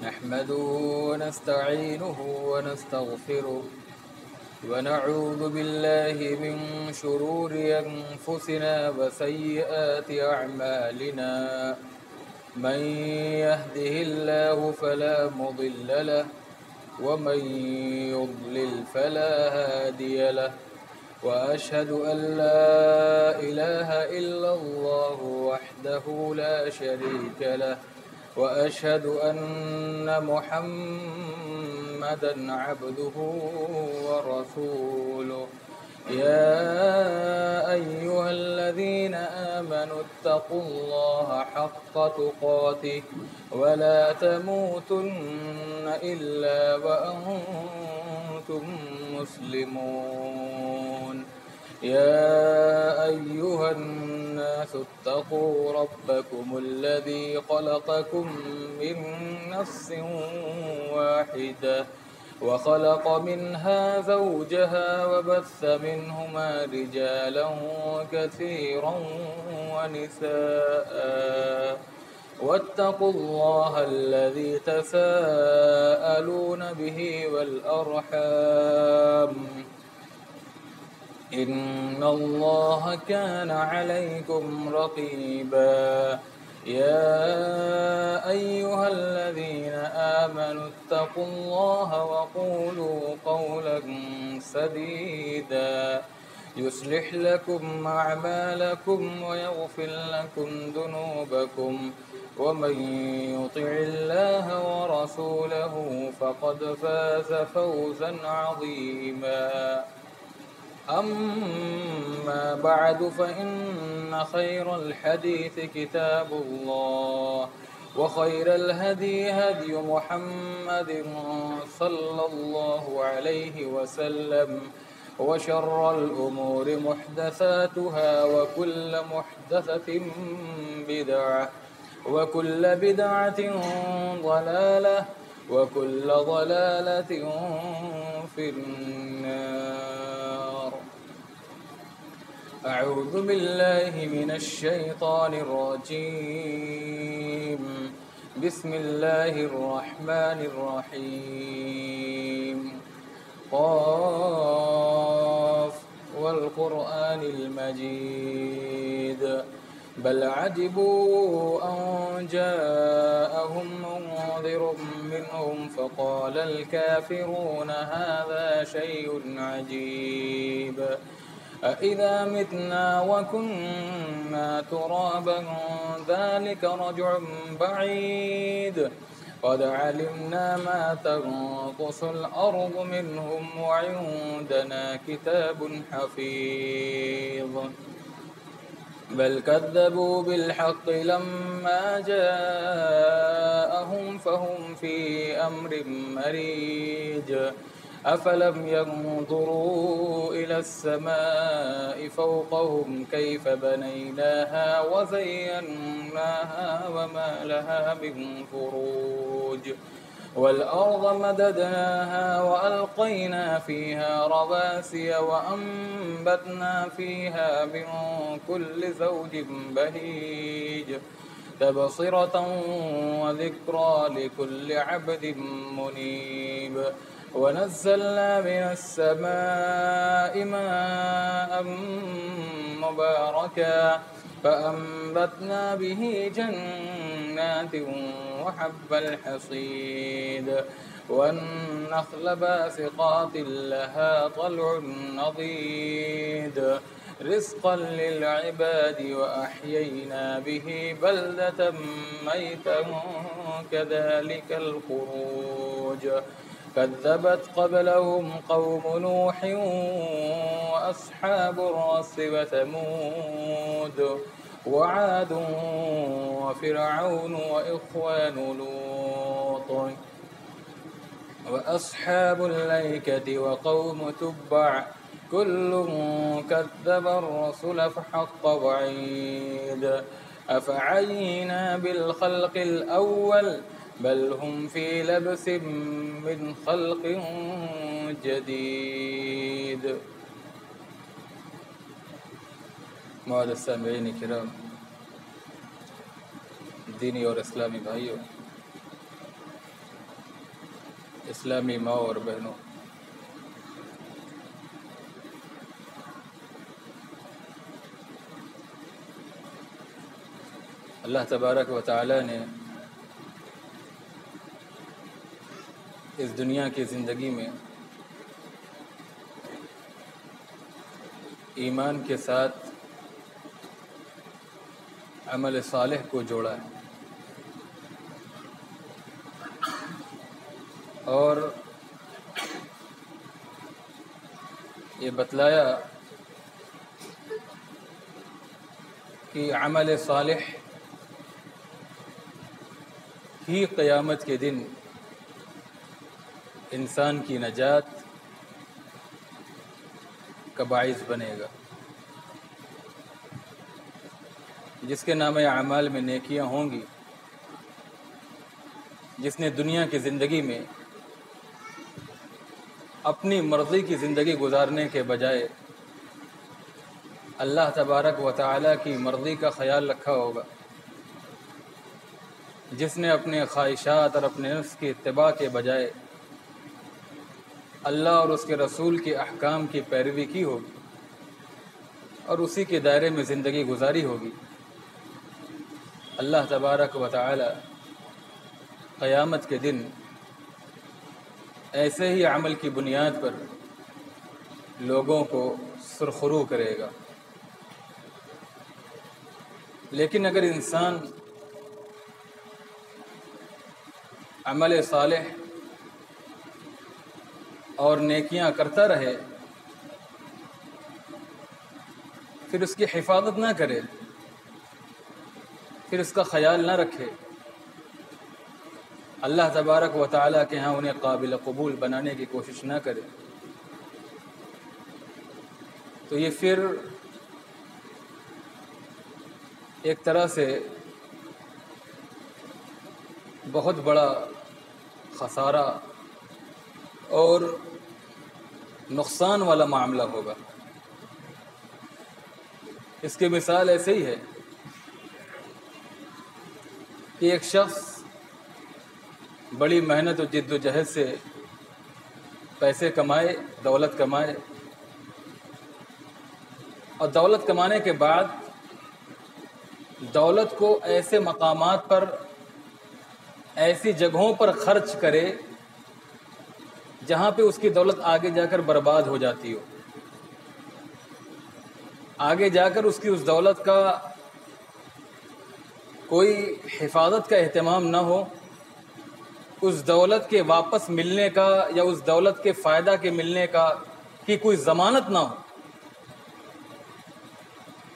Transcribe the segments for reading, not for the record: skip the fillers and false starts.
نحمده ونستعينه ونستغفره ونعوذ بالله من شرور أنفسنا وسيئات أعمالنا من يهده الله فلا مضل له ومن يضلل فلا هادي له وأشهد أن لا إله إلا الله وحده لا شريك له وأشهد أن محمدًا عبده ورسوله يا أيها الذين آمنوا اتقوا الله حق تقاته ولا تموتن إلا وأنتم مسلمون يا أيها الناس اتقوا ربكم الذي خلقكم من نفس واحدة وخلق منها زوجها وبث منهما رجالا كثيرا ونساء واتقوا الله الذي تساءلون به والأرحام إن الله كان عليكم رقيبا يا أيها الذين آمنوا اتقوا الله وقولوا قولا سديدا يصلح لكم أعمالكم ويغفر لكم ذنوبكم ومن يطع الله ورسوله فقد فاز فوزا عظيما أما بعد فإن خير الحديث كتاب الله وخير الهدي هدي محمد صلى الله عليه وسلم وشر الأمور محدثاتها وكل محدثة بدعة وكل بدعة ضلالة وكل ضلالة في النار أعوذ بالله من الشيطان الرجيم بسم الله الرحمن الرحيم قاف والقرآن المجيد بل عجبوا أن جاءهم منذر منهم فقال الكافرون هذا شيء عجيب أإذا متنا وكنا ترابا ذلك رجع بعيد قد علمنا ما تنقص الأرض منهم وعندنا كتاب حفيظ بل كذبوا بالحق لما جاءهم فهم في أمر مريج أفلم ينظروا إلى السماء فوقهم كيف بنيناها وزيناها وما لها من فروج والأرض مددناها وألقينا فيها رواسي وأنبتنا فيها من كل زوج بهيج تبصرة وذكرى لكل عبد منيب ونزلنا من السماء ماء مباركا فأنبتنا به جنات وحب الحصيد والنخل باسقات لها طلع نضيد رزقا للعباد وأحيينا به بلدة ميتا كذلك الخروج كذبت قبلهم قوم نوح وأصحاب الرس وثمود وعاد وفرعون وإخوان لوط وأصحاب الأيكة وقوم تبع كل كذب الرسل فحق وعيد أفعينا بالخلق الأول بل هم في لبس من خلق جديد معزز سامعین کرام، دینی اور اسلامی بھائیوں، اسلامی ماں اور بہنوں، اللہ تبارک و تعالی نے اس دنیا کی زندگی میں ایمان کے ساتھ عمل صالح کو جوڑا ہے، اور یہ بتلایا کہ عمل صالح ہی قیامت کے دن انسان کی نجات کا باعث بنے گا۔ جس کے نام اعمال میں نیکیاں ہوں گی، جس نے دنیا کی زندگی میں اپنی مرضی کی زندگی گزارنے کے بجائے اللہ تبارک و تعالیٰ کی مرضی کا خیال رکھا ہوگا، جس نے اپنے خواہشات اور اپنے نفس کی اتباع کے بجائے اللہ اور اس کے رسول کے احکام کی پیروی کی ہوگی اور اسی کے دائرے میں زندگی گزاری ہوگی، اللہ تبارک و تعالی قیامت کے دن ایسے ہی عمل کی بنیاد پر لوگوں کو سرخرو کرے گا۔ لیکن اگر انسان عمل صالح اور نیکیاں کرتا رہے، پھر اس کی حفاظت نہ کرے، پھر اس کا خیال نہ رکھے، اللہ تبارک و تعالیٰ کے ہاں انہیں قابل قبول بنانے کی کوشش نہ کرے، تو یہ پھر ایک طرح سے بہت بڑا خسارہ اور نقصان والا معاملہ ہوگا۔ اس کی مثال ایسے ہی ہے کہ ایک شخص بڑی محنت و جد و جہد سے پیسے کمائے، دولت کمائے، اور دولت کمانے کے بعد دولت کو ایسے مقامات پر، ایسی جگہوں پر خرچ کرے جہاں پہ اس کی دولت آگے جا کر برباد ہو جاتی ہو، آگے جا کر اس کی اس دولت کا کوئی حفاظت کا اہتمام نہ ہو، اس دولت کے واپس ملنے کا یا اس دولت کے فائدہ کے ملنے کا کی کوئی ضمانت نہ ہو،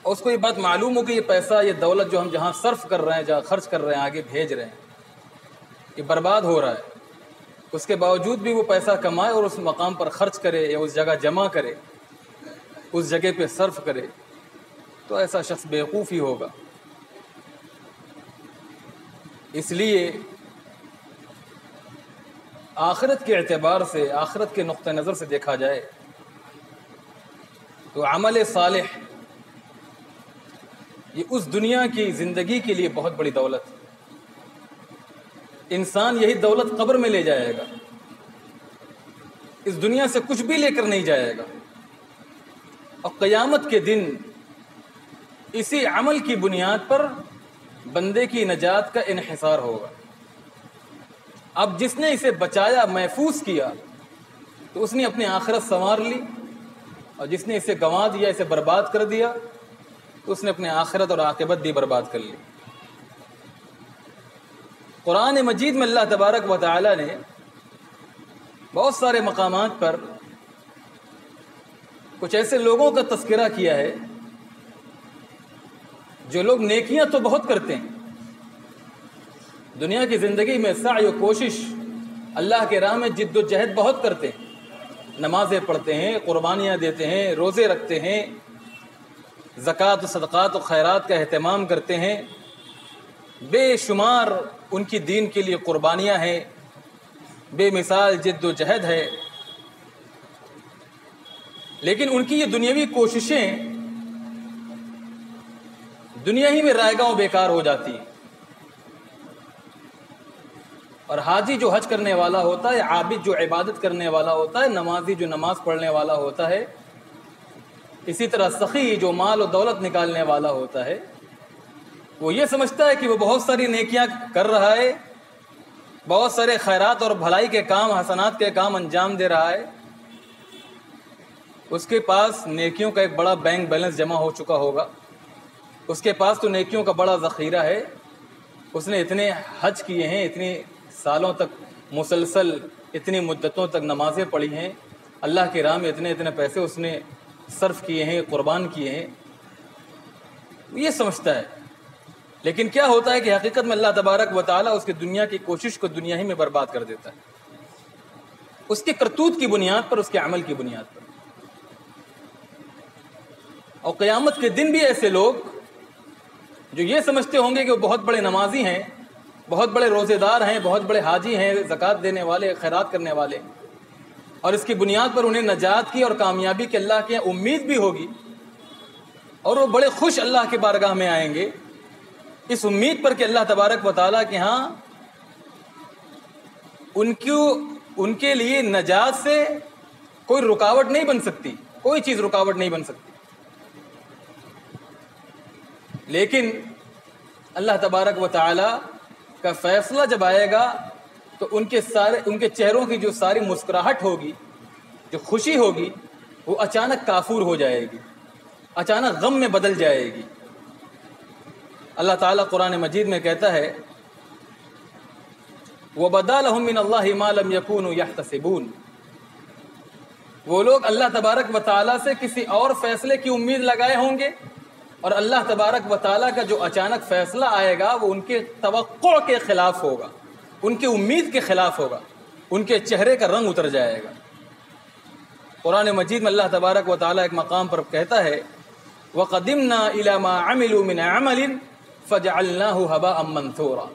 اور اس کو یہ بات معلوم ہو کہ یہ پیسہ، یہ دولت جو ہم جہاں صرف کر رہے ہیں، جہاں خرچ کر رہے ہیں، آگے بھیج رہے ہیں، یہ برباد ہو رہا ہے، اس کے باوجود بھی وہ پیسہ کمائے اور اس مقام پر خرچ کرے یا اس جگہ جمع کرے، اس جگہ پہ صرف کرے، تو ایسا شخص بیوقوف ہی ہوگا۔ اس لیے آخرت کے اعتبار سے، آخرت کے نقطہ نظر سے دیکھا جائے تو عمل صالح یہ اس دنیا کی زندگی کے لیے بہت بڑی دولت ہے۔ انسان یہی دولت قبر میں لے جائے گا، اس دنیا سے کچھ بھی لے کر نہیں جائے گا، اور قیامت کے دن اسی عمل کی بنیاد پر بندے کی نجات کا انحصار ہوگا۔ اب جس نے اسے بچایا، محفوظ کیا، تو اس نے اپنی آخرت سنوار لی، اور جس نے اسے گنوا دیا، اسے برباد کر دیا، تو اس نے اپنی آخرت اور عاقبت بھی برباد کر لی۔ قرآن مجید میں اللہ تبارک و تعالی نے بہت سارے مقامات پر کچھ ایسے لوگوں کا تذکرہ کیا ہے جو لوگ نیکیاں تو بہت کرتے ہیں، دنیا کی زندگی میں سعی و کوشش، اللہ کے راہ میں جد و جہد بہت کرتے ہیں، نمازیں پڑھتے ہیں، قربانیاں دیتے ہیں، روزے رکھتے ہیں، زکوٰۃ و صدقات و خیرات کا اہتمام کرتے ہیں، بے شمار ان کی دین کے لیے قربانیاں ہیں، بے مثال جد و جہد ہے، لیکن ان کی یہ دنیاوی کوششیں دنیا ہی میں رائیگاں و بیکار ہو جاتی ہیں۔ اور حاجی جو حج کرنے والا ہوتا ہے، عابد جو عبادت کرنے والا ہوتا ہے، نمازی جو نماز پڑھنے والا ہوتا ہے، اسی طرح سخی جو مال و دولت نکالنے والا ہوتا ہے، وہ یہ سمجھتا ہے کہ وہ بہت ساری نیکیاں کر رہا ہے، بہت سارے خیرات اور بھلائی کے کام، حسنات کے کام انجام دے رہا ہے، اس کے پاس نیکیوں کا ایک بڑا بینک بیلنس جمع ہو چکا ہوگا، اس کے پاس تو نیکیوں کا بڑا ذخیرہ ہے، اس نے اتنے حج کیے ہیں، اتنے سالوں تک مسلسل اتنی مدتوں تک نمازیں پڑھی ہیں، اللہ کی راہ میں اتنے اتنے پیسے اس نے صرف کیے ہیں، قربان کیے ہیں، یہ سمجھتا ہے۔ لیکن کیا ہوتا ہے کہ حقیقت میں اللہ تبارک و تعالیٰ اس کی دنیا کی کوشش کو دنیا ہی میں برباد کر دیتا ہے، اس کے کرتوت کی بنیاد پر، اس کے عمل کی بنیاد پر۔ اور قیامت کے دن بھی ایسے لوگ جو یہ سمجھتے ہوں گے کہ وہ بہت بڑے نمازی ہیں، بہت بڑے روزے دار ہیں، بہت بڑے حاجی ہیں، زکوٰۃ دینے والے، خیرات کرنے والے، اور اس کی بنیاد پر انہیں نجات کی اور کامیابی کی اللہ کے امید بھی ہوگی، اور وہ بڑے خوش اللہ کی بارگاہ میں آئیں گے اس امید پر کہ اللہ تبارک و تعالیٰ کے ہاں ان کے لیے نجات سے کوئی رکاوٹ نہیں بن سکتی، کوئی چیز رکاوٹ نہیں بن سکتی۔ لیکن اللہ تبارک و تعالیٰ کا فیصلہ جب آئے گا تو ان کے چہروں کی جو ساری مسکراہٹ ہوگی، جو خوشی ہوگی، وہ اچانک کافور ہو جائے گی، اچانک غم میں بدل جائے گی۔ اللہ تعالیٰ قرآن مجید میں کہتا ہے وَبَدَا لَهُم مِّنَ اللَّهِ مَا لَمْ يَكُونُوا يَحْتَسِبُونَ، وہ لوگ اللہ تبارک و تعالیٰ سے کسی اور فیصلے کی امید لگائے ہوں گے، اور اللہ تبارک و تعالیٰ کا جو اچانک فیصلہ آئے گا وہ ان کے توقع کے خلاف ہوگا، ان کی امید کے خلاف ہوگا، ان کے چہرے کا رنگ اتر جائے گا۔ قرآن مجید میں اللہ تبارک و تعالیٰ ایک مقام پر کہتا ہے وَقَدِمْنَا إِلَى مَا عَمِلُوا مِنْ عَمَلٍ فَجَعَلْنَاهُ هَبَاءً مَنْثُورًا،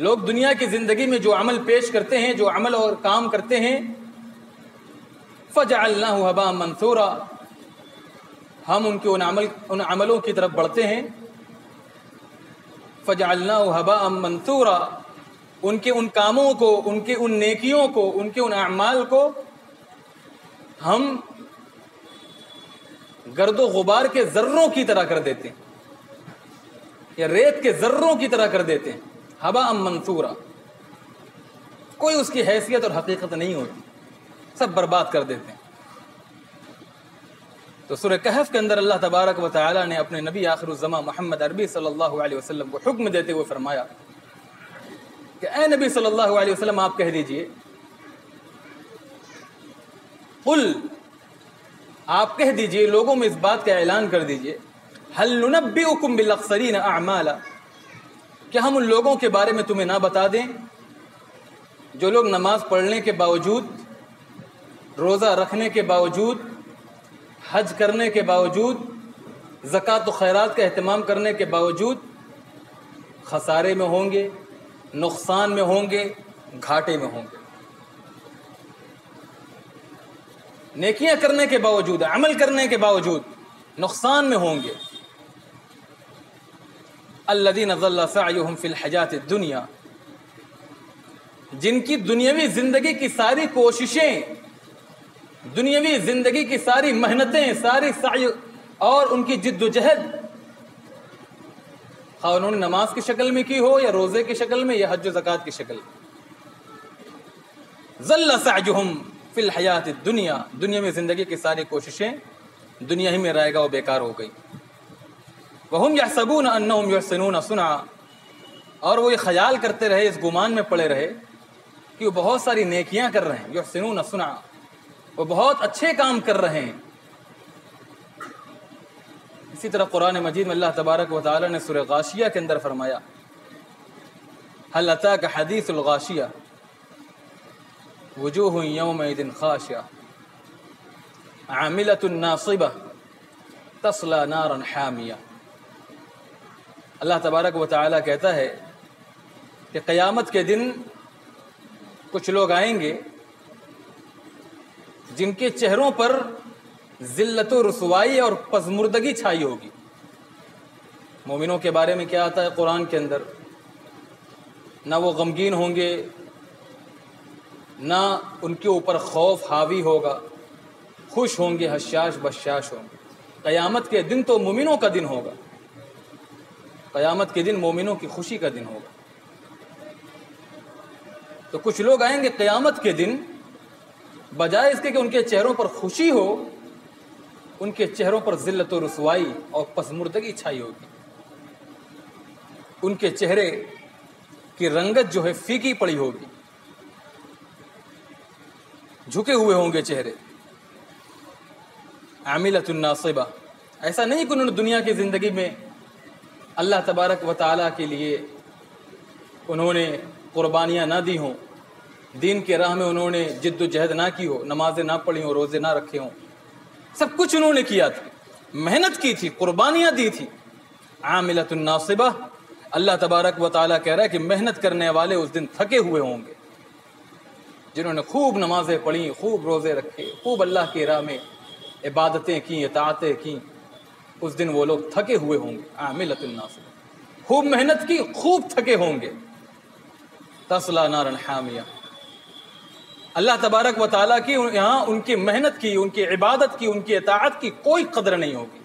لوگ دنیا کی زندگی میں جو عمل پیش کرتے ہیں، جو عمل اور کام کرتے ہیں، فَجَعَلْنَاهُ هَبَاءً مَنْثُورًا، ہم ان کے ان عملوں کی طرف بڑھتے ہیں، فَجَعَلْنَاهُ هَبَاءً مَنْثُورًا، ان کے ان کاموں کو، ان کے ان نیکیوں کو، ان کے ان اعمال کو ہم گرد و غبار کے ذروں کی طرح کر دیتے ہیں، یا ریت کے ذروں کی طرح کر دیتے ہیں، ہباء منثورا، کوئی اس کی حیثیت اور حقیقت نہیں ہوتی، سب برباد کر دیتے ہیں۔ تو سورہ کہف کے اندر اللہ تبارک و تعالی نے اپنے نبی آخر الزمان محمد عربی صلی اللہ علیہ وسلم کو حکم دیتے ہوئے فرمایا کہ اے نبی صلی اللہ علیہ وسلم آپ کہہ دیجئے، قل، آپ کہہ دیجئے، لوگوں میں اس بات کا اعلان کر دیجئے، هل ننبئکم بالاخسرین اعمالا، کیا ہم ان لوگوں کے بارے میں تمہیں نہ بتا دیں جو لوگ نماز پڑھنے کے باوجود، روزہ رکھنے کے باوجود، حج کرنے کے باوجود، زکوٰۃ و خیرات کا اہتمام کرنے کے باوجود خسارے میں ہوں گے، نقصان میں ہوں گے، گھاٹے میں ہوں گے، نیکیاں کرنے کے باوجود، عمل کرنے کے باوجود نقصان میں ہوں گے۔ الذین ضل سعیہم فی الحیاۃ الدنیا، جن کی دنیاوی زندگی کی ساری کوششیں، دنیاوی زندگی کی ساری محنتیں، ساری سعی اور ان کی جد و جہد، خواہ انہوں نے نماز کی شکل میں کی ہو یا روزے کی شکل میں یا حج و زکوٰۃ کی شکل میں، ضل سعیہم فی الحیاۃ الدنیا، دنیا میں زندگی کی ساری کوششیں دنیا ہی میں رائے گا وہ بیکار ہو گئی۔ وہم یحسبون انہم یحسنون صنعا، اور وہ یہ خیال کرتے رہے، اس گمان میں پڑے رہے کہ وہ بہت ساری نیکیاں کر رہے ہیں، یحسنون صنعا، وہ بہت اچھے کام کر رہے ہیں۔ اسی طرح قرآن مجید میں اللہ تبارک و تعالی نے سورہ غاشیہ کے اندر فرمایا هل اتاک حدیث الغاشیہ وجوہ یومئذ خاشعہ عاملۃ ناصبہ تصلی نارا حامیہ۔ اللہ تبارک و تعالی کہتا ہے کہ قیامت کے دن کچھ لوگ آئیں گے جن کے چہروں پر ذلت و رسوائی اور پژمردگی چھائی ہوگی۔ مومنوں کے بارے میں کیا آتا ہے قرآن کے اندر نہ وہ غمگین ہوں گے، نہ ان کے اوپر خوف حاوی ہوگا، خوش ہوں گے، حشاش بشاش ہوں گے۔ قیامت کے دن تو مومنوں کا دن ہوگا، قیامت کے دن مومنوں کی خوشی کا دن ہوگا۔ تو کچھ لوگ آئیں گے قیامت کے دن، بجائے اس کے کہ ان کے چہروں پر خوشی ہو، ان کے چہروں پر ذلت و رسوائی اور پسماندگی چھائی ہوگی۔ ان کے چہرے کی رنگت جو ہے پھیکی پڑی ہوگی، جھکے ہوئے ہوں گے چہرے۔ عاملۃ ناصبہ، ایسا نہیں کہ انہوں نے دنیا کی زندگی میں اللہ تبارک و تعالیٰ کے لیے انہوں نے قربانیاں نہ دی ہوں، دین کے راہ میں انہوں نے جد و جہد نہ کی ہو، نمازیں نہ پڑھی ہوں، روزے نہ رکھے ہوں، سب کچھ انہوں نے کیا تھا، محنت کی تھی، قربانیاں دی تھی۔ عاملۃ ناصبہ، اللہ تبارک و تعالیٰ کہہ رہا ہے کہ محنت کرنے والے اس دن تھکے ہوئے ہوں گے، جنہوں نے خوب نمازیں پڑھی، خوب روزے رکھے، خوب اللہ کی راہ میں عبادتیں کی، اطاعتیں کی، اس دن وہ لوگ تھکے ہوئے ہوں گے۔ عاملۃ ناصبہ، خوب محنت کی، خوب تھکے ہوں گے۔ تصلیٰ نارا حامیہ، اللہ تبارک و تعالیٰ کی یہاں ان کی محنت کی، ان کی عبادت کی، ان کی اطاعت کی کوئی قدر نہیں ہوگی۔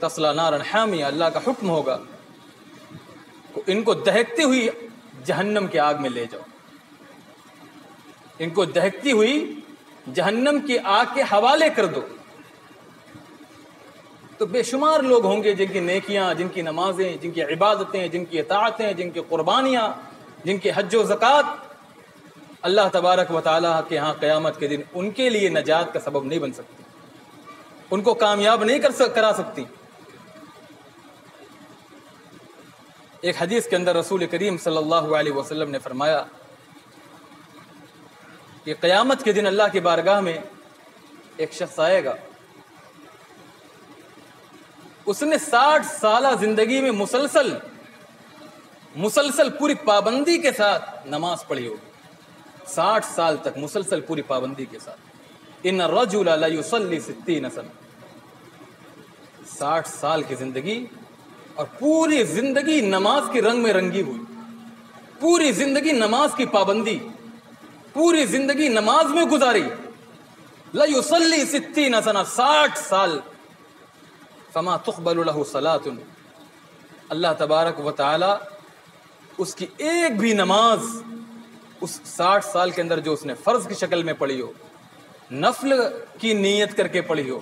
تصلیٰ نارا حامیہ، اللہ کا حکم ہوگا ان کو دہکتی ہوئی جہنم کی آگ میں لے جاؤ، ان کو دہکتی ہوئی جہنم کی آگ کے حوالے کر دو۔ تو بے شمار لوگ ہوں گے جن کی نیکیاں، جن کی نمازیں، جن کی عبادتیں، جن کی اطاعتیں، جن کی قربانیاں، جن کی حج و زکوٰۃ اللہ تبارک و تعالیٰ کے ہاں قیامت کے دن ان کے لیے نجات کا سبب نہیں بن سکتی، ان کو کامیاب نہیں کرا سکتی۔ ایک حدیث کے اندر رسول کریم صلی اللہ علیہ وسلم نے فرمایا کہ قیامت کے دن اللہ کی بارگاہ میں ایک شخص آئے گا، اس نے 60 سالہ زندگی میں مسلسل پوری پابندی کے ساتھ نماز پڑھی ہوگی، 60 سال تک مسلسل پوری پابندی کے ساتھ۔ ان الرجل لا يصلي 60 سنة، 60 سال کی زندگی اور پوری زندگی نماز کے رنگ میں رنگی ہوئی، پوری زندگی نماز کی پابندی، پوری زندگی نماز میں گزاری، لا يصلي 60 سنة، 60 سال، فما تقبل له صلاة، اللہ تبارک و تعالی اس کی ایک بھی نماز اس 60 سال کے اندر جو اس نے فرض کی شکل میں پڑھی ہو، نفل کی نیت کر کے پڑھی ہو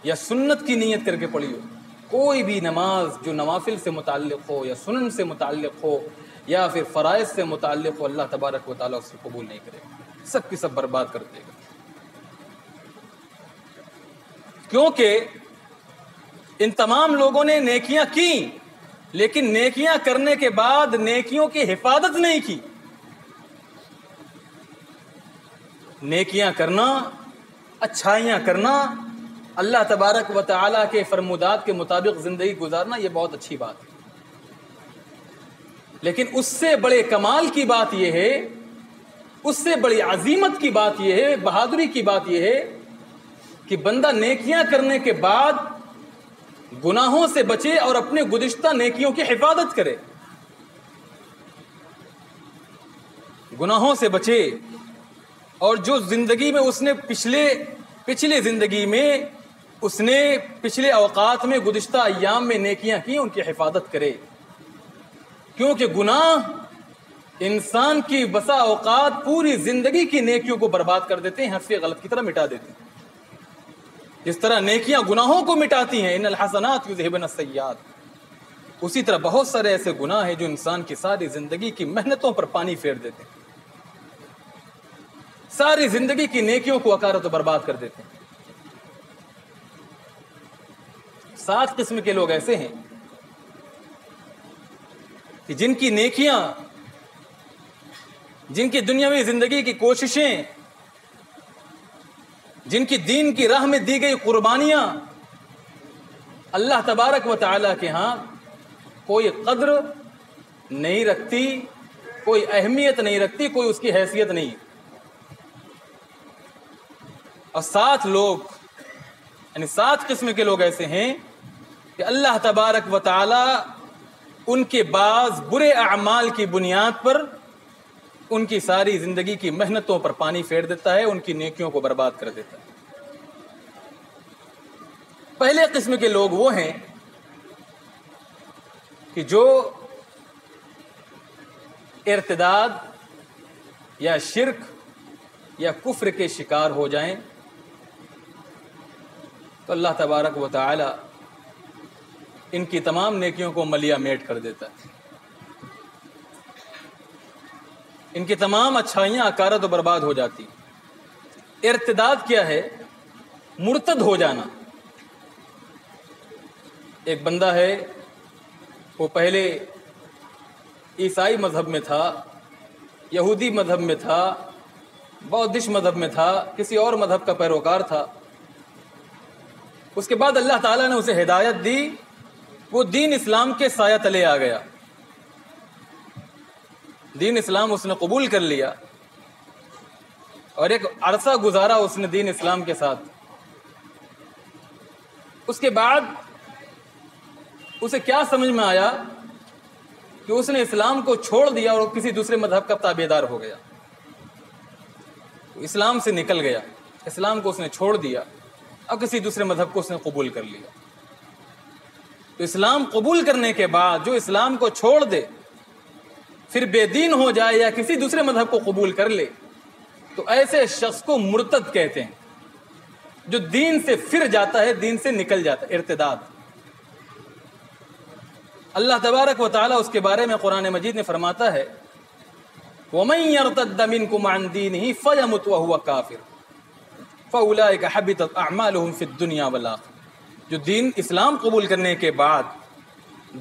یا سنت کی نیت کر کے پڑھی ہو، کوئی بھی نماز جو نوافل سے متعلق ہو یا سنن سے متعلق ہو یا پھر فرائض سے متعلق ہو، اللہ تبارک و تعالیٰ اس سے قبول نہیں کرے گا، سب کی سب برباد کر دے گا۔ کیونکہ ان تمام لوگوں نے نیکیاں کی، لیکن نیکیاں کرنے کے بعد نیکیوں کی حفاظت نہیں کی۔ نیکیاں کرنا، اچھائیاں کرنا، اللہ تبارک و تعالیٰ کے فرمودات کے مطابق زندگی گزارنا، یہ بہت اچھی بات ہے، لیکن اس سے بڑے کمال کی بات یہ ہے، اس سے بڑی عظیمت کی بات یہ ہے، بہادری کی بات یہ ہے کہ بندہ نیکیاں کرنے کے بعد گناہوں سے بچے اور اپنے گزشتہ نیکیوں کی حفاظت کرے، گناہوں سے بچے، اور جو زندگی میں اس نے پچھلے زندگی میں اس نے پچھلے اوقات میں گزشتہ ایام میں نیکیاں کی، ان کی حفاظت کرے، کیونکہ گناہ انسان کی بسا اوقات پوری زندگی کی نیکیوں کو برباد کر دیتے ہیں، حرف غلط کی طرح مٹا دیتے ہیں۔ جس طرح نیکیاں گناہوں کو مٹاتی ہیں، ان الحسنات یذہبن السیئات، اسی طرح بہت سارے ایسے گناہ ہیں جو انسان کی ساری زندگی کی محنتوں پر پانی پھیر دیتے ہیں، ساری زندگی کی نیکیوں کو اکارت و برباد کر دیتے ہیں۔ 7 قسم کے لوگ ایسے ہیں کہ جن کی نیکیاں، جن کی دنیاوی زندگی کی کوششیں، جن کی دین کی راہ میں دی گئی قربانیاں اللہ تبارک و تعالیٰ کے ہاں کوئی قدر نہیں رکھتی، کوئی اہمیت نہیں رکھتی، کوئی اس کی حیثیت نہیں۔ اور 7 لوگ، یعنی 7 قسم کے لوگ ایسے ہیں کہ اللہ تبارک و تعالیٰ ان کے بعض برے اعمال کی بنیاد پر ان کی ساری زندگی کی محنتوں پر پانی پھیر دیتا ہے، ان کی نیکیوں کو برباد کر دیتا ہے۔ پہلے قسم کے لوگ وہ ہیں کہ جو ارتداد یا شرک یا کفر کے شکار ہو جائیں تو اللہ تبارک و تعالی ان کی تمام نیکیوں کو ملیا میٹ کر دیتا ہے، ان کی تمام اچھائیاں اکارت و برباد ہو جاتی۔ ارتداد کیا ہے؟ مرتد ہو جانا۔ ایک بندہ ہے، وہ پہلے عیسائی مذہب میں تھا، یہودی مذہب میں تھا، بودھش مذہب میں تھا، کسی اور مذہب کا پیروکار تھا۔ اس کے بعد اللہ تعالیٰ نے اسے ہدایت دی، وہ دین اسلام کے سایہ تلے آ گیا، دین اسلام اس نے قبول کر لیا اور ایک عرصہ گزارا اس نے دین اسلام کے ساتھ۔ اس کے بعد اسے کیا سمجھ میں آیا کہ اس نے اسلام کو چھوڑ دیا اور کسی دوسرے مذہب کا تابعدار ہو گیا، اسلام سے نکل گیا، اسلام کو اس نے چھوڑ دیا اور کسی دوسرے مذہب کو اس نے قبول کر لیا۔ تو اسلام قبول کرنے کے بعد جو اسلام کو چھوڑ دے پھر بے دین ہو جائے یا کسی دوسرے مذہب کو قبول کر لے تو ایسے شخص کو مرتد کہتے ہیں، جو دین سے پھر جاتا ہے، دین سے نکل جاتا ہے، ارتداد۔ اللہ تبارک و تعالیٰ اس کے بارے میں قرآن مجید میں فرماتا ہے وَمَن يَرْتَدَّ مِنْكُمْ عَنْ دِينِهِ فَيَمُتْ وَهُوَ كَافِرٌ فَأُولَٰئِكَ حَبِطَتْ أَعْمَالُهُمْ فِي الدُّنْيَا وَالْآخِرَةِ۔ جو دین اسلام قبول کرنے کے بعد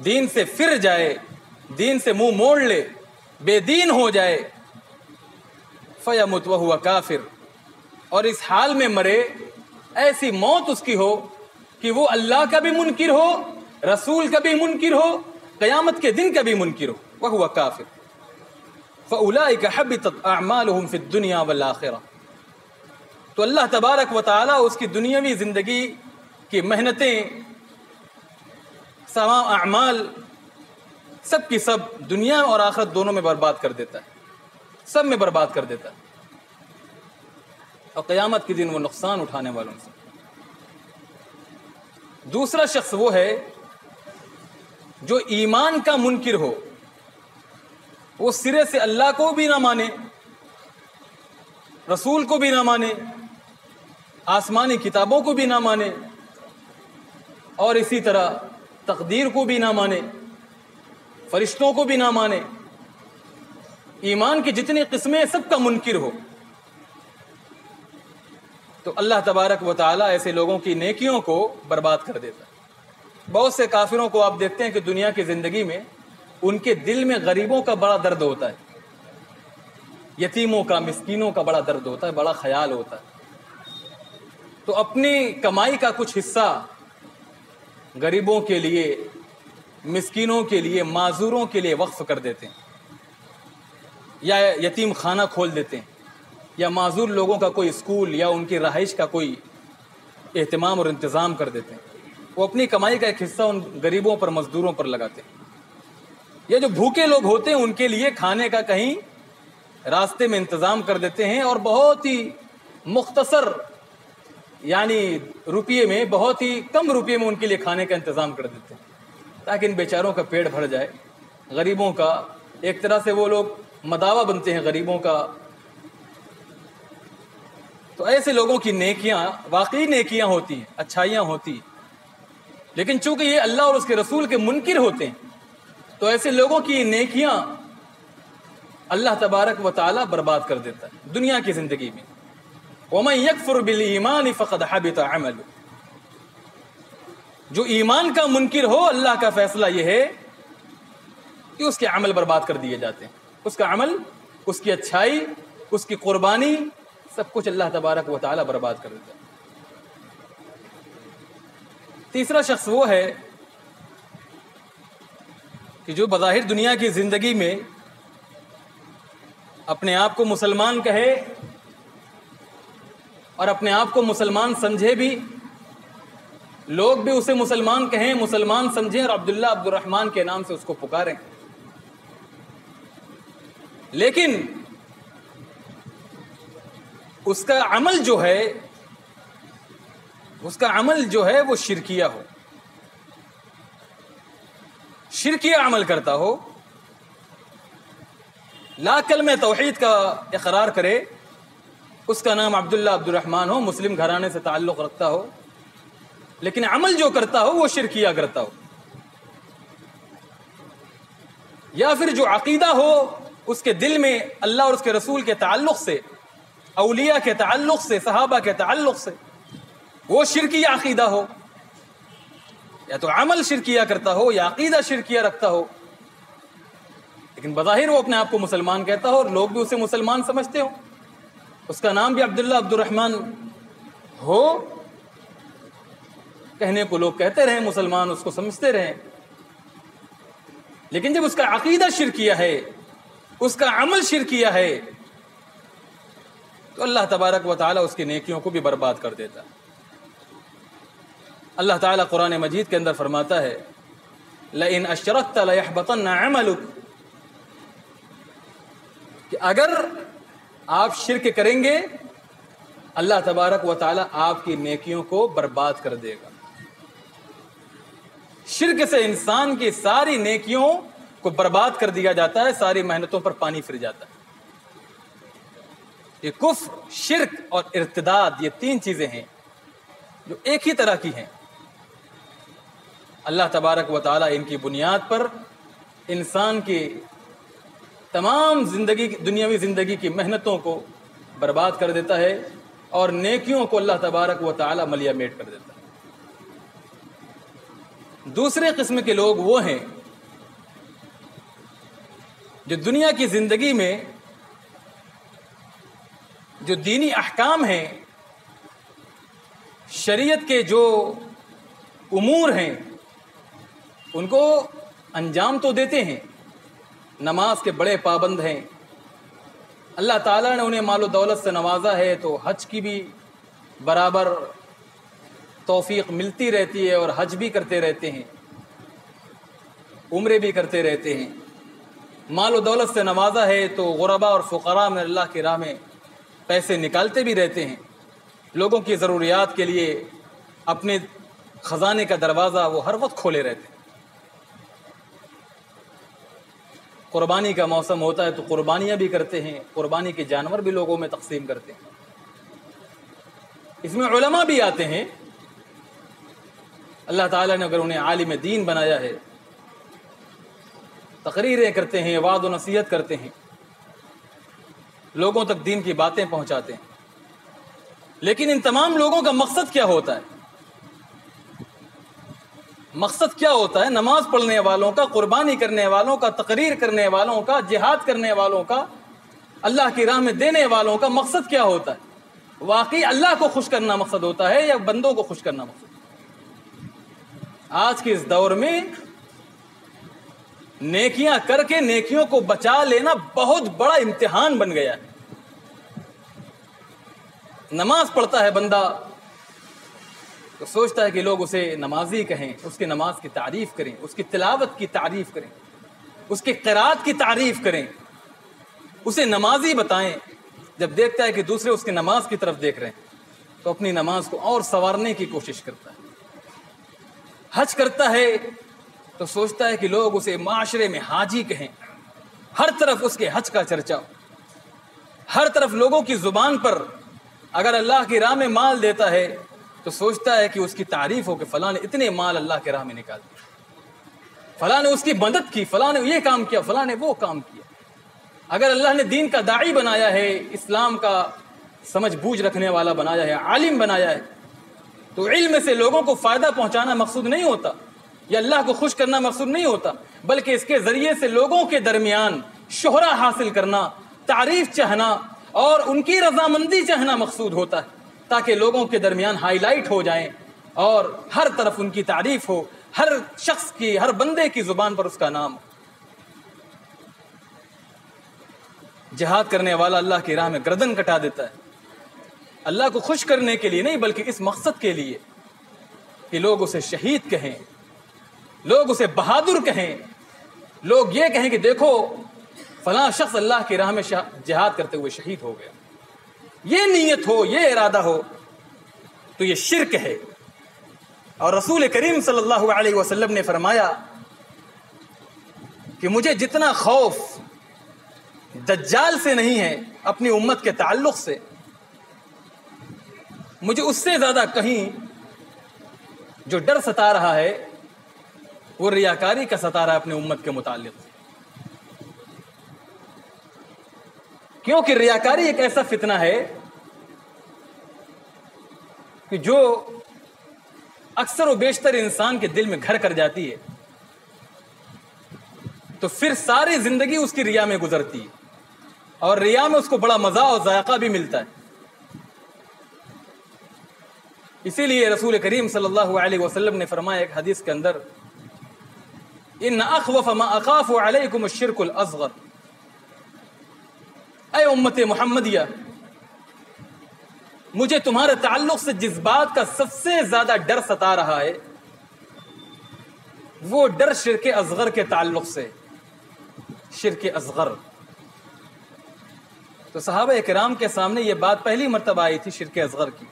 دین سے پھر جائے، دین سے منہ موڑ لے، بے دین ہو جائے، فَيَمُتْ وَهُوَ كَافِرٌ، اور اس حال میں مرے، ایسی موت اس کی ہو کہ وہ اللہ کا بھی منکر ہو، رسول کا بھی منکر ہو، قیامت کے دن کا بھی منکر ہو، وَهُوَ كَافِرٌ فَأُولَٰئِكَ حَبِطَتْ أَعْمَالُهُمْ فِي الدُّنْيَا وَالْآخِرَةِ۔ تو اللہ تبارک و تعالیٰ اس کی دنیاوی زندگی کی محنتیں، تمام اعمال، سب کی سب دنیا اور آخرت دونوں میں برباد کر دیتا ہے، سب میں برباد کر دیتا ہے، اور قیامت کے دن وہ نقصان اٹھانے والوں سے۔ دوسرا شخص وہ ہے جو ایمان کا منکر ہو، وہ سرے سے اللہ کو بھی نہ مانے، رسول کو بھی نہ مانے، آسمانی کتابوں کو بھی نہ مانے، اور اسی طرح تقدیر کو بھی نہ مانے، فرشتوں کو بھی نہ مانے، ایمان کی جتنی قسمیں سب کا منکر ہو، تو اللہ تبارک و تعالیٰ ایسے لوگوں کی نیکیوں کو برباد کر دیتا ہے۔ بہت سے کافروں کو آپ دیکھتے ہیں کہ دنیا کی زندگی میں ان کے دل میں غریبوں کا بڑا درد ہوتا ہے، یتیموں کا، مسکینوں کا بڑا درد ہوتا ہے، بڑا خیال ہوتا ہے، تو اپنی کمائی کا کچھ حصہ غریبوں کے لیے، مسکینوں کے لیے، معذوروں کے لیے وقف کر دیتے ہیں، یا یتیم خانہ کھول دیتے ہیں، یا معذور لوگوں کا کوئی اسکول یا ان کی رہائش کا کوئی اہتمام اور انتظام کر دیتے ہیں۔ وہ اپنی کمائی کا ایک حصہ ان غریبوں پر، مزدوروں پر لگاتے ہیں۔ یہ جو بھوکے لوگ ہوتے ہیں ان کے لیے کھانے کا کہیں راستے میں انتظام کر دیتے ہیں، اور بہت ہی مختصر یعنی روپیے میں، بہت ہی کم روپیے میں ان کے لیے کھانے کا انتظام کر دیتے ہیں تاکہ ان بیچاروں کا پیٹ بھر جائے، غریبوں کا۔ ایک طرح سے وہ لوگ مداوا بنتے ہیں غریبوں کا۔ تو ایسے لوگوں کی نیکیاں واقعی نیکیاں ہوتی ہیں، اچھائیاں ہوتی ہیں، لیکن چونکہ یہ اللہ اور اس کے رسول کے منکر ہوتے ہیں تو ایسے لوگوں کی نیکیاں اللہ تبارک و تعالیٰ برباد کر دیتا ہے دنیا کی زندگی میں۔ وَمَن يَكْفُرْ بِالْإِيمَانِ فَقَدْ حَبِطَ عَمَلُهُ۔ جو ایمان کا منکر ہو، اللہ کا فیصلہ یہ ہے کہ اس کے عمل برباد کر دیے جاتے ہیں، اس کا عمل، اس کی اچھائی، اس کی قربانی، سب کچھ اللہ تبارک و تعالیٰ برباد کر دیتا ہے۔ تیسرا شخص وہ ہے کہ جو بظاہر دنیا کی زندگی میں اپنے آپ کو مسلمان کہے اور اپنے آپ کو مسلمان سمجھے بھی، لوگ بھی اسے مسلمان کہیں، مسلمان سمجھیں اور عبداللہ عبد الرحمن کے نام سے اس کو پکاریں، لیکن اس کا عمل جو ہے وہ شرکیہ ہو، شرکیہ عمل کرتا ہو، لا کلمہ توحید کا اقرار کرے، اس کا نام عبداللہ عبد الرحمن ہو، مسلم گھرانے سے تعلق رکھتا ہو، لیکن عمل جو کرتا ہو وہ شرکیہ کرتا ہو، یا پھر جو عقیدہ ہو اس کے دل میں اللہ اور اس کے رسول کے تعلق سے، اولیاء کے تعلق سے، صحابہ کے تعلق سے وہ شرکیہ عقیدہ ہو، یا تو عمل شرکیہ کرتا ہو یا عقیدہ شرکیہ رکھتا ہو، لیکن بظاہر وہ اپنے آپ کو مسلمان کہتا ہو اور لوگ بھی اسے مسلمان سمجھتے ہو، اس کا نام بھی عبداللہ عبد الرحمن ہو، کہنے کو لوگ کہتے رہیں، مسلمان اس کو سمجھتے رہیں، لیکن جب اس کا عقیدہ شرکیہ ہے، اس کا عمل شرکیہ ہے، تو اللہ تبارک و تعالیٰ اس کی نیکیوں کو بھی برباد کر دیتا ہے۔ اللہ تعالیٰ قرآن مجید کے اندر فرماتا ہے لَإِنْ أَشْرَكْتَ لَيَحْبَطَنَّ عَمَلُكَ، کہ اگر آپ شرک کریں گے اللہ تبارک و تعالیٰ آپ کی نیکیوں کو برباد کر دے گا۔ شرک سے انسان کی ساری نیکیوں کو برباد کر دیا جاتا ہے، ساری محنتوں پر پانی پھر جاتا ہے۔ یہ کفر، شرک اور ارتداد، یہ تین چیزیں ہیں جو ایک ہی طرح کی ہیں۔ اللہ تبارک و تعالیٰ ان کی بنیاد پر انسان کی تمام دنیاوی زندگی کی محنتوں کو برباد کر دیتا ہے اور نیکیوں کو اللہ تبارک و تعالیٰ ملیا میٹ کر دیتا ہے۔ دوسرے قسم کے لوگ وہ ہیں جو دنیا کی زندگی میں جو دینی احکام ہیں، شریعت کے جو امور ہیں، ان کو انجام تو دیتے ہیں، نماز کے بڑے پابند ہیں، اللہ تعالیٰ نے انہیں مال و دولت سے نوازا ہے تو حج کی بھی برابر توفیق ملتی رہتی ہے اور حج بھی کرتے رہتے ہیں، عمرے بھی کرتے رہتے ہیں، مال و دولت سے نوازا ہے تو غربا اور فقراء میں اللہ کی راہ میں پیسے نکالتے بھی رہتے ہیں، لوگوں کی ضروریات کے لیے اپنے خزانے کا دروازہ وہ ہر وقت کھولے رہتے ہیں۔ قربانی کا موسم ہوتا ہے تو قربانیاں بھی کرتے ہیں، قربانی کے جانور بھی لوگوں میں تقسیم کرتے ہیں۔ اس میں علماء بھی آتے ہیں، اللہ تعالیٰ نے اگر انہیں عالم دین بنایا ہے، تقریریں کرتے ہیں، وعظ و نصیحت کرتے ہیں، لوگوں تک دین کی باتیں پہنچاتے ہیں، لیکن ان تمام لوگوں کا مقصد کیا ہوتا ہے؟ مقصد کیا ہوتا ہے؟ نماز پڑھنے والوں کا، قربانی کرنے والوں کا، تقریر کرنے والوں کا، جہاد کرنے والوں کا، اللہ کی راہ میں دینے والوں کا مقصد کیا ہوتا ہے؟ واقعی اللہ کو خوش کرنا مقصد ہوتا ہے یا بندوں کو خوش کرنا مقصد؟ آج کے اس دور میں نیکیاں کر کے نیکیوں کو بچا لینا بہت بڑا امتحان بن گیا ہے۔ نماز پڑھتا ہے بندہ تو سوچتا ہے کہ لوگ اسے نمازی کہیں، اس کی نماز کی تعریف کریں، اس کی تلاوت کی تعریف کریں، اس کی قرات کی تعریف کریں، اسے نمازی بتائیں۔ جب دیکھتا ہے کہ دوسرے اس کی نماز کی طرف دیکھ رہے ہیں تو اپنی نماز کو اور سنوارنے کی کوشش کرتا ہے۔ حج کرتا ہے تو سوچتا ہے کہ لوگ اسے معاشرے میں حاجی کہیں، ہر طرف اس کے حج کا چرچا، ہر طرف لوگوں کی زبان پر اگر اللہ کی راہ میں مال دیتا ہے تو سوچتا ہے کہ اس کی تعریف ہو کہ فلاں نے اتنے مال اللہ کی راہ میں نکال دیا، فلاں نے اس کی مدد کی، فلاں نے یہ کام کیا، فلاں نے وہ کام کیا۔ اگر اللہ نے دین کا داعی بنایا ہے، اسلام کا سمجھ بوجھ رکھنے والا بنایا ہے، عالم بنایا ہے، تو علم سے لوگوں کو فائدہ پہنچانا مقصود نہیں ہوتا یا اللہ کو خوش کرنا مقصود نہیں ہوتا، بلکہ اس کے ذریعے سے لوگوں کے درمیان شہرہ حاصل کرنا، تعریف چاہنا اور ان کی رضامندی چاہنا مقصود ہوتا ہے، تاکہ لوگوں کے درمیان ہائی لائٹ ہو جائیں اور ہر طرف ان کی تعریف ہو، ہر شخص کی، ہر بندے کی زبان پر اس کا نام ہو۔ جہاد کرنے والا اللہ کی راہ میں گردن کٹا دیتا ہے، اللہ کو خوش کرنے کے لیے نہیں بلکہ اس مقصد کے لیے کہ لوگ اسے شہید کہیں، لوگ اسے بہادر کہیں، لوگ یہ کہیں کہ دیکھو فلاں شخص اللہ کی راہ میں جہاد کرتے ہوئے شہید ہو گیا، یہ نیت ہو، یہ ارادہ ہو تو یہ شرک ہے۔ اور رسول کریم صلی اللہ علیہ وسلم نے فرمایا کہ مجھے جتنا خوف دجال سے نہیں ہے اپنی امت کے تعلق سے، مجھے اس سے زیادہ کہیں جو ڈر ستا رہا ہے وہ ریاکاری کا ستا رہا ہے اپنی امت کے متعلق، کیونکہ ریاکاری ایک ایسا فتنہ ہے کہ جو اکثر و بیشتر انسان کے دل میں گھر کر جاتی ہے تو پھر ساری زندگی اس کی ریا میں گزرتی ہے، اور ریا میں اس کو بڑا مزہ اور ذائقہ بھی ملتا ہے۔ اسی لیے رسول کریم صلی اللہ علیہ وسلم نے فرمایا ایک حدیث کے اندر، ان اخوف ما اخاف علیکم الشرک الاصغر، اے امت محمدیہ، مجھے تمہارے تعلق سے جس بات کا سب سے زیادہ ڈر ستا رہا ہے وہ ڈر شرک اصغر کے تعلق سے، شرک اصغر۔ تو صحابہ کرام کے سامنے یہ بات پہلی مرتبہ آئی تھی شرک اصغر کی۔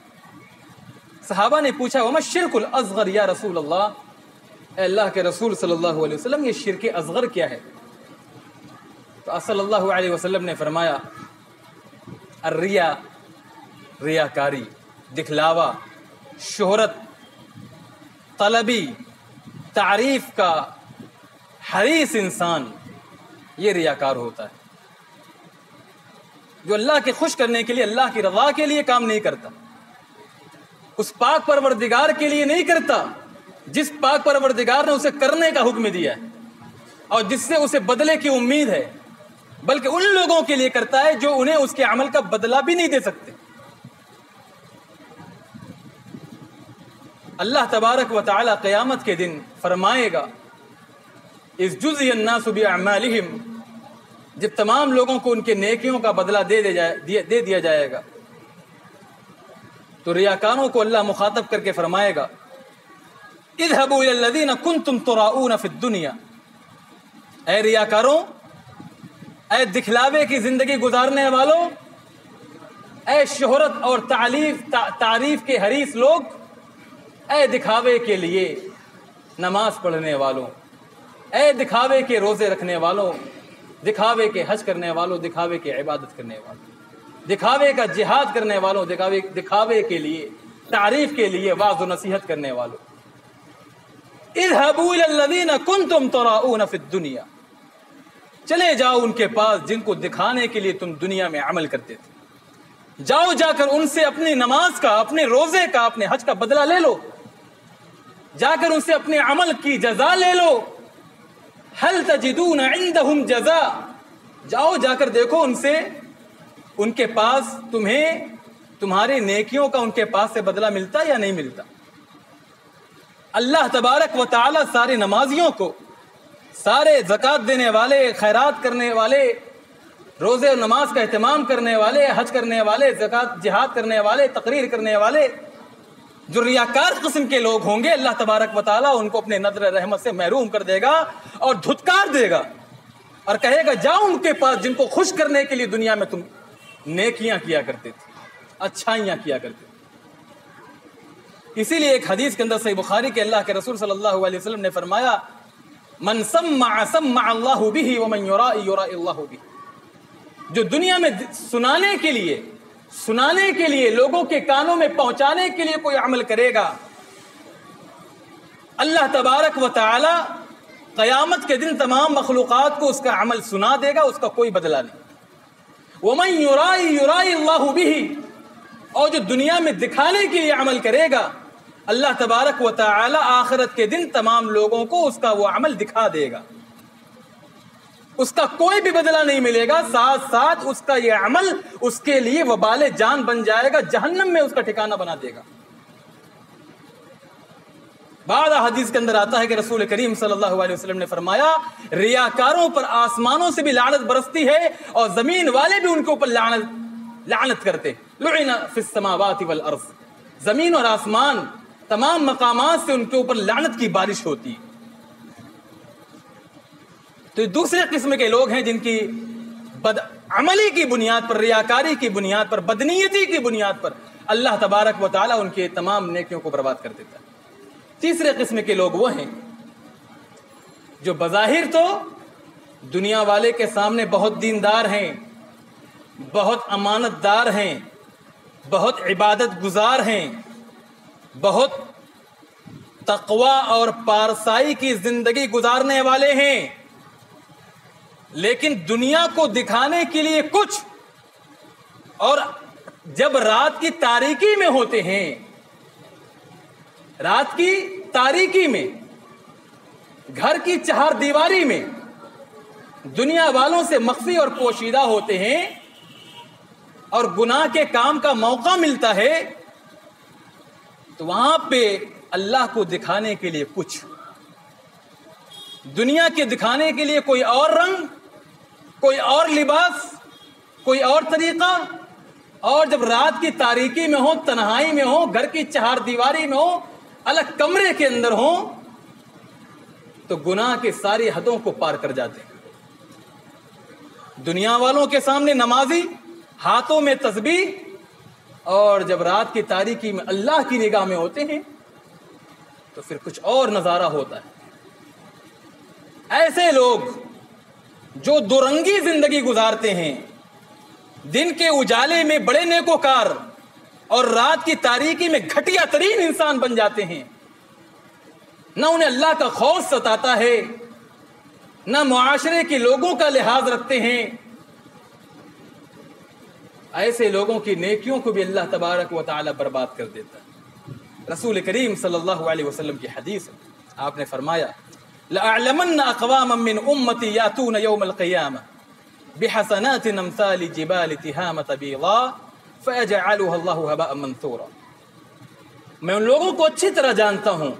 صحابہ نے پوچھا وما الشرک الاصغر یا رسول اللہ، اے اللہ کے رسول صلی اللہ علیہ وسلم یہ شرک اصغر کیا ہے؟ تو صلی اللہ علیہ وسلم نے فرمایا الریا، ریاکاری، دکھلاوا، شہرت طلبی، تعریف کا حریص انسان یہ ریاکار ہوتا ہے، جو اللہ کے خوش کرنے کے لیے، اللہ کی رضا کے لیے کام نہیں کرتا، اس پاک پروردگار کے لیے نہیں کرتا جس پاک پروردگار نے اسے کرنے کا حکم دیا ہے اور جس سے اسے بدلے کی امید ہے، بلکہ ان لوگوں کے لیے کرتا ہے جو انہیں اس کے عمل کا بدلہ بھی نہیں دے سکتے۔ اللہ تبارک و تعالی قیامت کے دن فرمائے گا اذ جزی الناس باعمالہم، جب تمام لوگوں کو ان کے نیکیوں کا بدلہ دے دیا جائے گا تو ریاکاروں کو اللہ مخاطب کر کے فرمائے گا اذهبوا الى الذين كنتم تراؤون في الدنيا، اے ریاکاروں، اے دکھلاوے کی زندگی گزارنے والوں، اے شہرت اور تعریف کے حریص لوگ، اے دکھاوے کے لیے نماز پڑھنے والوں، اے دکھاوے کے روزے رکھنے والوں، دکھاوے کے حج کرنے والوں، دکھاوے کے عبادت کرنے والوں، دکھاوے کا جہاد کرنے والوں، دکھاوے کے لیے، تعریف کے لیے واعظ و نصیحت کرنے والوں، اذهبوا الى الذين كنتم تراؤون في الدنيا، چلے جاؤ ان کے پاس جن کو دکھانے کے لیے تم دنیا میں عمل کرتے تھے، جاؤ جا کر ان سے اپنی نماز کا، اپنے روزے کا، اپنے حج کا بدلہ لے لو، جا کر ان سے اپنے عمل کی جزا لے لو، هل تجدون عندهم جزاء، جاؤ جا کر دیکھو ان سے، ان کے پاس تمہیں تمہاری نیکیوں کا ان کے پاس سے بدلہ ملتا یا نہیں ملتا۔ اللہ تبارک و تعالی سارے نمازیوں کو، سارے زکوٰۃ دینے والے، خیرات کرنے والے، روزے اور نماز کا اہتمام کرنے والے، حج کرنے والے، زکوٰۃ جہاد کرنے والے، تقریر کرنے والے، جو ریاکار قسم کے لوگ ہوں گے، اللہ تبارک و تعالیٰ ان کو اپنے نظر رحمت سے محروم کر دے گا اور دھتکار دے گا اور کہے گا جاؤ ان کے پاس جن کو خوش کرنے کے لیے دنیا میں تم نیکیاں کیا کرتے تھے، اچھائیاں کیا کرتے تھے۔ اسی لیے ایک حدیث کے اندر صحیح بخاری کے اللہ کے رسول صلی اللہ علیہ وسلم نے فرمایا من سمع سمع اللہ بہ ومن یرائی یرائی اللہ بہ، جو دنیا میں سنانے کے لیے لوگوں کے کانوں میں پہنچانے کے لیے کوئی عمل کرے گا، اللہ تبارک و تعالی قیامت کے دن تمام مخلوقات کو اس کا عمل سنا دے گا، اس کا کوئی بدلہ نہیں۔ ومن یرائی یرائی اللہ بہ، اور جو دنیا میں دکھانے کے لیے عمل کرے گا، اللہ تبارک و تعالی آخرت کے دن تمام لوگوں کو اس کا وہ عمل دکھا دے گا، اس کا کوئی بھی بدلہ نہیں ملے گا، ساتھ ساتھ اس کا یہ عمل اس کے لیے وبال جان بن جائے گا، جہنم میں اس کا ٹھکانہ بنا دے گا۔ بعض حدیث کے اندر آتا ہے کہ رسول کریم صلی اللہ علیہ وسلم نے فرمایا ریاکاروں پر آسمانوں سے بھی لعنت برستی ہے اور زمین والے بھی ان کے اوپر لعنت کرتے، لعن فی السماوات والارض، زمین اور آسمان تمام مقامات سے ان کے اوپر لعنت کی بارش ہوتی ہے۔ تو دوسرے قسم کے لوگ ہیں جن کی بد عملی کی بنیاد پر، ریاکاری کی بنیاد پر، بدنیتی کی بنیاد پر اللہ تبارک و تعالیٰ ان کے تمام نیکیوں کو برباد کر دیتا ہے۔ تیسرے قسم کے لوگ وہ ہیں جو بظاہر تو دنیا والے کے سامنے بہت دیندار ہیں، بہت امانت دار ہیں، بہت عبادت گزار ہیں، بہت تقوی اور پارسائی کی زندگی گزارنے والے ہیں، لیکن دنیا کو دکھانے کے لیے کچھ، اور جب رات کی تاریکی میں ہوتے ہیں، رات کی تاریکی میں، گھر کی چہار دیواری میں دنیا والوں سے مخفی اور پوشیدہ ہوتے ہیں، اور گناہ کے کام کا موقع ملتا ہے تو وہاں پہ اللہ کو دکھانے کے لیے کچھ، دنیا کے دکھانے کے لیے کوئی اور رنگ، کوئی اور لباس، کوئی اور طریقہ، اور جب رات کی تاریکی میں ہو، تنہائی میں ہو، گھر کی چہار دیواری میں ہو، الگ کمرے کے اندر ہو، تو گناہ کے ساری حدوں کو پار کر جاتے ہیں۔ دنیا والوں کے سامنے نمازی، ہاتھوں میں تسبیح، اور جب رات کی تاریکی میں اللہ کی نگاہ میں ہوتے ہیں تو پھر کچھ اور نظارہ ہوتا ہے۔ ایسے لوگ جو دورنگی زندگی گزارتے ہیں، دن کے اجالے میں بڑے نیکوکار اور رات کی تاریکی میں گھٹیا ترین انسان بن جاتے ہیں، نہ انہیں اللہ کا خوف ستاتا ہے، نہ معاشرے کے لوگوں کا لحاظ رکھتے ہیں۔ ایسے لوگوں کی نیکیوں کو بھی اللہ تبارک و تعالی برباد کر دیتا ہے۔ رسول کریم صلی اللہ علیہ وسلم کی حدیث، آپ نے فرمایا لَأَعْلَمَنَّ أَقْوَامًا مِّنْ أُمَّتِي يَأْتُونَ يَوْمَ الْقِيَامَةِ بِحَسَنَاتٍ أَمْثَالِ جِبَالِ تِهَامَةَ بِيضَاءَ فَيَجْعَلُهَا اللَّهُ هَبَاءً مَنثُورًا۔ میں ان لوگوں کو اچھی طرح جانتا ہوں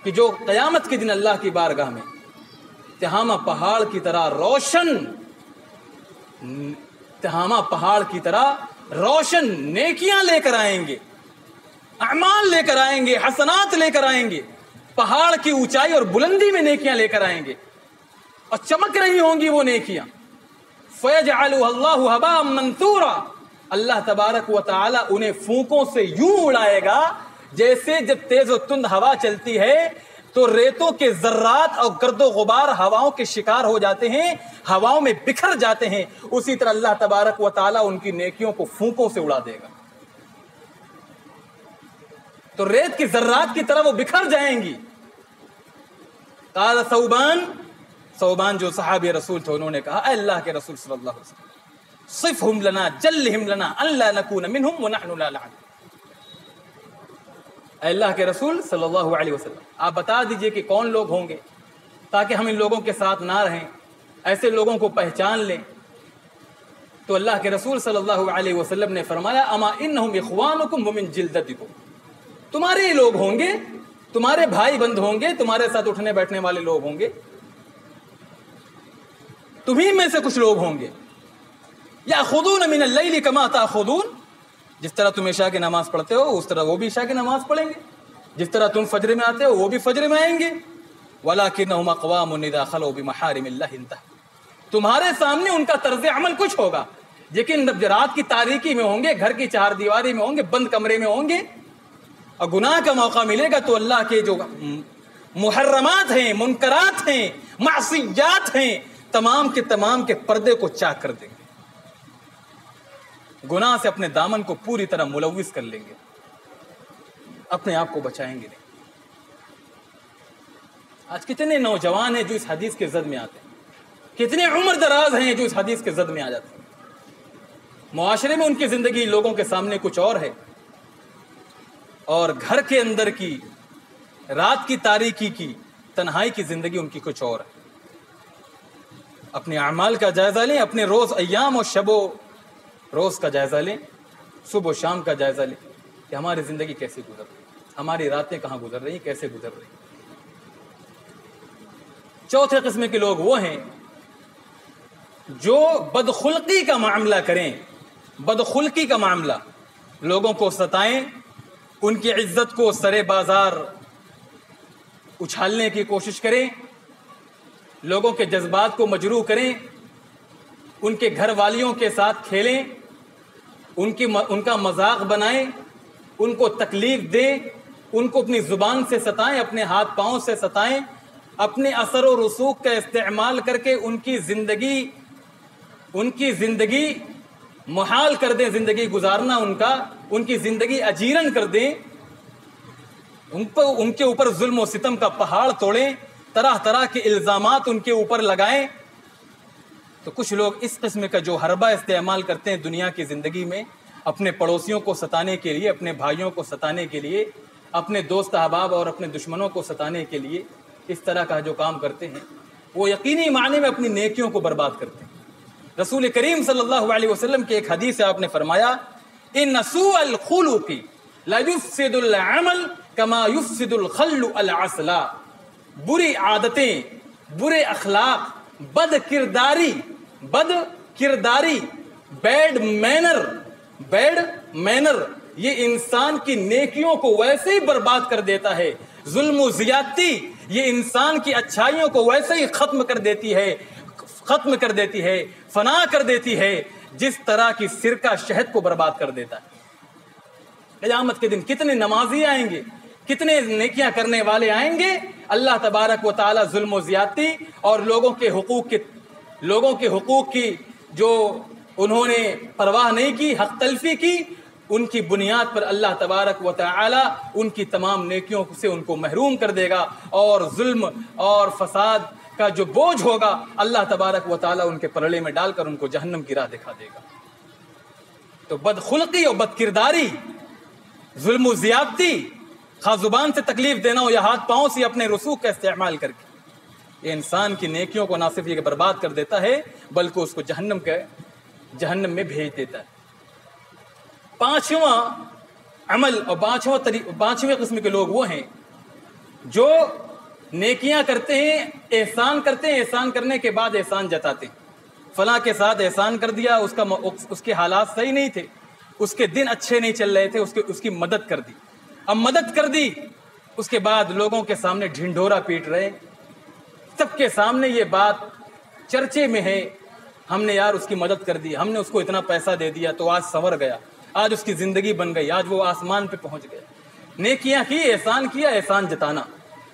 کہ جو قیامت کے دن اللہ کی بارگاہ میں تہامہ پہاڑ کی طرح روشن، تہامہ پہاڑ کی طرح روشن نیکیاں لے کر آئیں گے، اعمال لے کر آئیں گے، حسنات لے کر آئیں گے، پہاڑ کی اونچائی اور بلندی میں نیکیاں لے کر آئیں گے، اور چمک رہی ہوں گی وہ نیکیاں۔ فَيَجْعَلُهَا اللَّهُ هَبَاءً مَنثُورًا، اللہ تبارک و تعالی انہیں پھونکوں سے یوں اڑائے گا جیسے جب تیز و تند ہوا چلتی ہے تو ریتوں کے ذرات اور گرد و غبار ہواؤں کے شکار ہو جاتے ہیں، ہواؤں میں بکھر جاتے ہیں، اسی طرح اللہ تبارک و تعالی ان کی نیکیوں کو پھونکوں سے اڑا دے گا، تو ریت کی ذرات کی طرح وہ بکھر جائیں گی۔ قال ثوبان جو صحابی رسول تھے، انہوں نے کہا اے اللہ کے رسول صلی اللہ علیہ وسلم صفہم لنا جلہم لنا ان لا نکون منہم ونحن لا نعلم۔ اے اللہ کے رسول صلی اللہ علیہ وسلم آپ بتا دیجئے کہ کون لوگ ہوں گے تاکہ ہم ان لوگوں کے ساتھ نہ رہیں، ایسے لوگوں کو پہچان لیں۔ تو اللہ کے رسول صلی اللہ علیہ وسلم نے فرمایا اما انہم اخوانکم ومن جلدتکم، تمہارے ہی لوگ ہوں گے، تمہارے بھائی بند ہوں گے، تمہارے ساتھ اٹھنے بیٹھنے والے لوگ ہوں گے، تمہیں میں سے کچھ لوگ ہوں گے۔ یاخذون من اللیل کما تاخذون، جس طرح تم عشاء کی نماز پڑھتے ہو اس طرح وہ بھی عشاء کی نماز پڑھیں گے، جس طرح تم فجر میں آتے ہو وہ بھی فجر میں آئیں گے۔ وَلَكِنَّهُمْ أَقْوَامٌ إِذَا خَلَوْا بِمَحَارِمِ اللَّهِ انتهوا، تمہارے سامنے ان کا طرز عمل کچھ ہوگا، لیکن جب رات کی تاریکی میں ہوں گے، گھر کی چہار دیواری میں ہوں گے، بند کمرے میں ہوں گے، اور گناہ کا موقع ملے گا تو اللہ کے جو محرمات ہیں، منکرات ہیں، معصیات ہیں، تمام کے پردے کو چاک کر دیں گے، گناہ سے اپنے دامن کو پوری طرح ملوث کر لیں گے، اپنے آپ کو بچائیں گے نہیں۔ آج کتنے نوجوان ہیں جو اس حدیث کے زد میں آتے ہیں، کتنے عمر دراز ہیں جو اس حدیث کے زد میں آ جاتے ہیں۔ معاشرے میں ان کی زندگی لوگوں کے سامنے کچھ اور ہے، اور گھر کے اندر کی رات کی تاریکی کی تنہائی کی زندگی ان کی کچھ اور ہے۔ اپنے اعمال کا جائزہ لیں، اپنے روز ایام و شب و روز کا جائزہ لیں، صبح و شام کا جائزہ لیں کہ ہماری زندگی کیسے گزر رہی ہے، ہماری راتیں کہاں گزر رہی ہیں، کیسے گزر رہی ہیں۔ چوتھے قسم کے لوگ وہ ہیں جو بدخلقی کا معاملہ کریں، بدخلقی کا معاملہ، لوگوں کو ستائیں، ان کی عزت کو سرے بازار اچھالنے کی کوشش کریں، لوگوں کے جذبات کو مجروح کریں، ان کے گھر والیوں کے ساتھ کھیلیں، ان کا مذاق بنائیں، ان کو تکلیف دیں، ان کو اپنی زبان سے ستائیں، اپنے ہاتھ پاؤں سے ستائیں، اپنے اثر و رسوخ کا استعمال کر کے ان کی زندگی محال کر دیں، زندگی گزارنا ان کی زندگی اجیرن کر دیں، ان کے اوپر ظلم و ستم کا پہاڑ توڑیں، طرح طرح کے الزامات ان کے اوپر لگائیں۔ تو کچھ لوگ اس قسم کا جو حربہ استعمال کرتے ہیں دنیا کی زندگی میں، اپنے پڑوسیوں کو ستانے کے لیے، اپنے بھائیوں کو ستانے کے لیے، اپنے دوست احباب اور اپنے دشمنوں کو ستانے کے لیے اس طرح کا جو کام کرتے ہیں، وہ یقینی معنی میں اپنی نیکیوں کو برباد کرتے ہیں۔ رسول کریم صلی اللہ علیہ وسلم کی ایک حدیث سے آپ نے فرمایا، ان سوء الخلق لا يفسد العمل كما يفسد الخل العسل۔ بری عادتیں، برے اخلاق، بد کرداری، بیڈ مینر یہ انسان کی نیکیوں کو ویسے ہی برباد کر دیتا ہے۔ ظلم و زیادتی یہ انسان کی اچھائیوں کو ویسے ہی ختم کر دیتی ہے، فنا کر دیتی ہے، جس طرح کی سرکہ شہد کو برباد کر دیتا ہے۔ قیامت کے دن کتنے نمازی آئیں گے، کتنے نیکیاں کرنے والے آئیں گے، اللہ تبارک و تعالی ظلم و زیادتی اور لوگوں کے حقوق کی جو انہوں نے پرواہ نہیں کی، حق تلفی کی، ان کی بنیاد پر اللہ تبارک و تعالی ان کی تمام نیکیوں سے ان کو محروم کر دے گا، اور ظلم اور فساد کا جو بوجھ ہوگا اللہ تبارک و تعالی ان کے پلڑے میں ڈال کر ان کو جہنم کی راہ دکھا دے گا۔ تو بدخلقی اور بد کرداری، ظلم و زیادتی، خواہ زبان سے تکلیف دینا ہو یا ہاتھ پاؤں سے اپنے رسوخ کا استعمال کر کے، یہ انسان کی نیکیوں کو نہ صرف یہ برباد کر دیتا ہے بلکہ اس کو جہنم میں بھیج دیتا ہے۔ پانچواں عمل اور پانچویں قسم کے لوگ وہ ہیں جو نیکیاں کرتے ہیں، احسان کرتے ہیں، احسان کرنے کے بعد احسان جتاتے ہیں۔ فلاں کے ساتھ احسان کر دیا، اس کے حالات صحیح نہیں تھے، اس کے دن اچھے نہیں چل رہے تھے، اس کی مدد کر دی۔ اب مدد کر دی، اس کے بعد لوگوں کے سامنے ڈھنڈورا پیٹ رہے، سب کے سامنے یہ بات چرچے میں ہے، ہم نے یار اس کی مدد کر دی، ہم نے اس کو اتنا پیسہ دے دیا تو آج سنور گیا، آج اس کی زندگی بن گئی، آج وہ آسمان پہ پہنچ گیا۔ نیکیاں کی، احسان کیا، احسان جتانا۔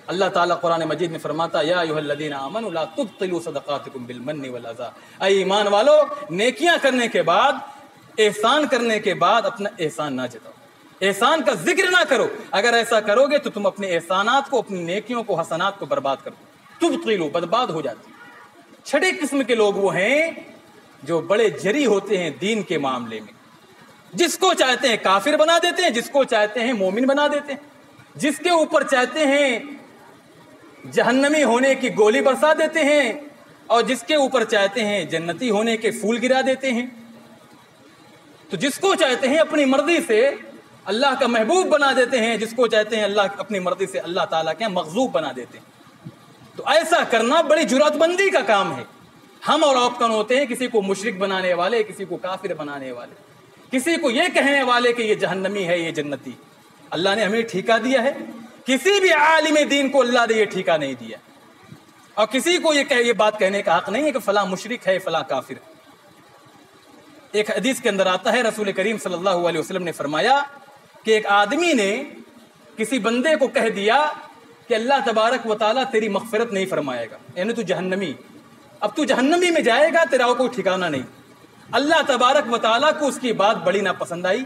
اللہ تعالیٰ قرآن مجید میں فرماتا، یا ایھا الذین آمنوا لا تبطلوا صدقاتکم بالمن والاذی۔ اے ایمان والو، نیکیاں کرنے کے بعد، احسان کرنے کے بعد اپنا احسان نہ جتاؤ، احسان کا ذکر نہ کرو۔ اگر ایسا کرو گے تو تم اپنے احسانات کو، اپنی نیکیوں کو، حسنات کو برباد کر دو، تبطلوا، برباد ہو جاتی۔ چھٹے قسم کے لوگ وہ ہیں جو بڑے جری ہوتے ہیں دین کے معاملے میں، جس کو چاہتے ہیں کافر بنا دیتے ہیں، جس کو چاہتے ہیں مومن بنا دیتے ہیں، جس کے اوپر چاہتے ہیں جہنمی ہونے کی گولی برسا دیتے ہیں، اور جس کے اوپر چاہتے ہیں جنتی ہونے کے پھول گرا دیتے ہیں۔ تو جس کو چاہتے ہیں اپنی مرضی سے اللہ کا محبوب بنا دیتے ہیں، جس کو چاہتے ہیں اللہ اپنی مرضی سے اللہ تعالیٰ کے مغضوب بنا دیتے ہیں۔ تو ایسا کرنا بڑی جرأت مندی کا کام ہے۔ ہم اور آپ کون ہوتے ہیں؟ کسی کو مشرک بنانے والے، کسی کو کافر بنانے والے، کسی کو یہ کہنے والے کہ یہ جہنمی ہے، یہ جنتی۔ اللہ نے ہمیں ٹھیکہ دیا ہے، کسی بھی عالم دین کو اللہ نے یہ ٹھیکہ نہیں دیا، اور کسی کو یہ بات کہنے کا حق نہیں ہے کہ فلاں مشرک ہے، فلاں کافر ہے۔ ایک حدیث کے اندر آتا ہے، رسول کریم صلی اللہ علیہ وسلم نے فرمایا کہ ایک آدمی نے کسی بندے کو کہہ دیا کہ اللہ تبارک و تعالیٰ تیری مغفرت نہیں فرمائے گا، یعنی تو جہنمی، اب تو جہنمی میں جائے گا، تیرا کوئی ٹھکانہ نہیں۔ اللہ تبارک و تعالیٰ کو اس کی بات بڑی ناپسند آئی،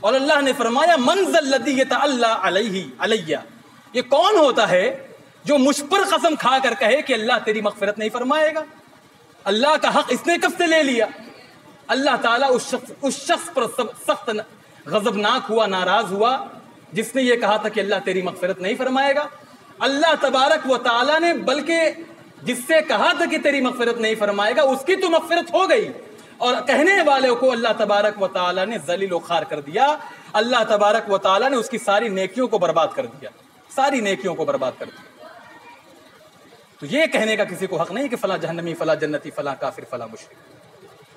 اور اللہ نے فرمایا من ذا الذی یتعلی علیہ، یہ کون ہوتا ہے جو مجھ پر قسم کھا کر کہے کہ اللہ تیری مغفرت نہیں فرمائے گا؟ اللہ کا حق اس نے کب سے لے لیا؟ اللہ تعالیٰ اس شخص پر سخت غضبناک ہوا، ناراض ہوا جس نے یہ کہا تھا کہ اللہ تیری مغفرت نہیں فرمائے گا۔ اللہ تبارک و تعالیٰ نے بلکہ جس سے کہا تھا کہ تیری مغفرت نہیں فرمائے گا اس کی تو مغفرت ہو گئی، اور کہنے والے کو اللہ تبارک و تعالیٰ نے ذلیل و خوار کر دیا۔ اللہ تبارک و تعالیٰ نے اس کی ساری نیکیوں کو برباد کر دیا، ساری نیکیوں کو برباد کر دیا۔ تو یہ کہنے کا کسی کو حق نہیں کہ فلاں جہنمی، فلاں جنتی، فلاں کافر، فلاں مشرک۔